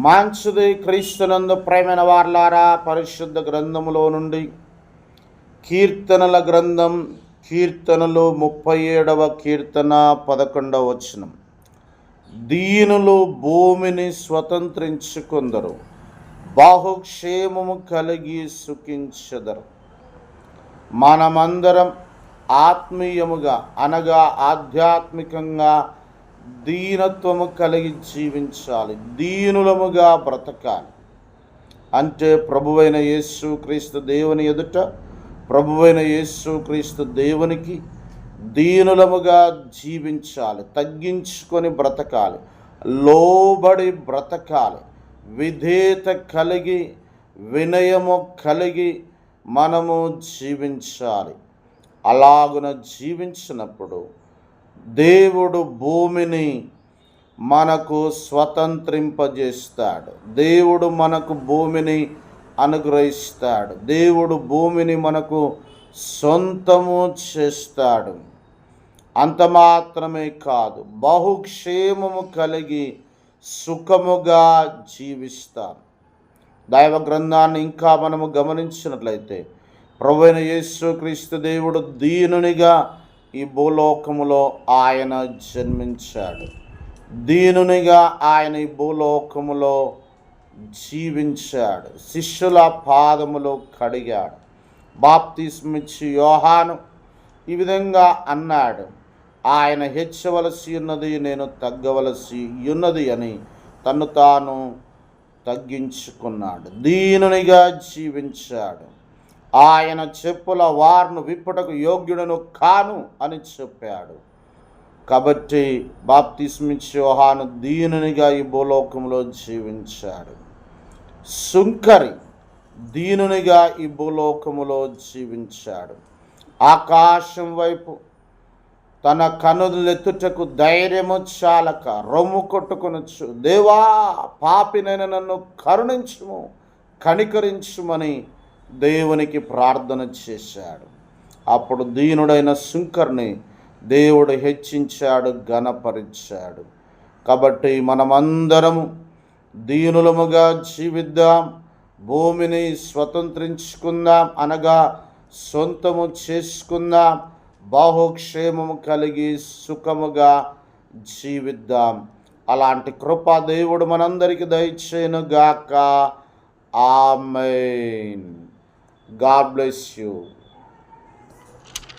మంచిది. క్రీస్తునందు ప్రేమైన వార్లారా, పరిశుద్ధ గ్రంథములో నుండి కీర్తనల గ్రంథం, కీర్తనలు 37వ కీర్తన 11వ వచనం. దీనులు భూమిని స్వతంత్రించుకొందరు, బాహుక్షేమము కలిగి సుఖించెదరు. మనమందరం ఆత్మీయముగా అనగా ఆధ్యాత్మికంగా దీనత్వము కలిగి జీవించాలి, దీనులముగా బ్రతకాలి. అంటే ప్రభువైన యేసు క్రీస్తు దేవుని ఎదుట, ప్రభువైన యేసు క్రీస్తు దేవునికి దీనులముగా జీవించాలి, తగ్గించుకొని బ్రతకాలి, లోబడి బ్రతకాలి, విధేయత కలిగి వినయము కలిగి మనము జీవించాలి. అలాగున జీవించినప్పుడు దేవుడు భూమిని మనకు స్వతంత్రింపజేస్తాడు, దేవుడు మనకు భూమిని అనుగ్రహిస్తాడు, దేవుడు భూమిని మనకు సొంతము చేస్తాడు. అంత మాత్రమే కాదు, బహుక్షేమము కలిగి సుఖముగా జీవిస్తాం. దైవ గ్రంథాన్ని ఇంకా మనము గమనించినట్లయితే ప్రభువైన యేసు క్రీస్తు దేవుడు దీనునిగా ఈ భూలోకములో ఆయన జన్మించాడు, దీనునిగా ఆయన ఈ భూలోకములో జీవించాడు, శిష్యుల పాదములో కడిగాడు. బాప్తిస్మిచ్చి యోహాను ఈ విధంగా అన్నాడు, ఆయన హెచ్చవలసి ఉన్నది, నేను తగ్గవలసి ఉన్నది అని తను తాను తగ్గించుకున్నాడు, దీనునిగా జీవించాడు. ఆయన చెప్పుల వారును విప్పుటకు యోగ్యుడను కాను అని చెప్పాడు. కాబట్టి బాప్తిస్మిచ్చి యోహాను దీనునిగా ఈ భూలోకంలో జీవించాడు. సుంకరి దీనునిగా ఈ భూలోకములో జీవించాడు. ఆకాశం వైపు తన కనులెత్తుటకు ధైర్యము చాలక రొమ్ము కొట్టుకొనొచ్చు, దేవా పాపినైన నన్ను కరుణించుము, కనికరించుమని దేవునికి ప్రార్థన చేశాడు. అప్పుడు దీనుడైన సుంకర్ని దేవుడు హెచ్చించాడు, ఘనపరిచాడు. కాబట్టి మనమందరము దీనులముగా జీవిద్దాం, భూమిని స్వతంత్రించుకుందాం, అనగా సొంతము చేసుకుందాం, బాహుక్షేమము కలిగి సుఖముగా జీవిద్దాం. అలాంటి కృప దేవుడు మనందరికీ దయచేయునుగాక. ఆమేన్. God bless you.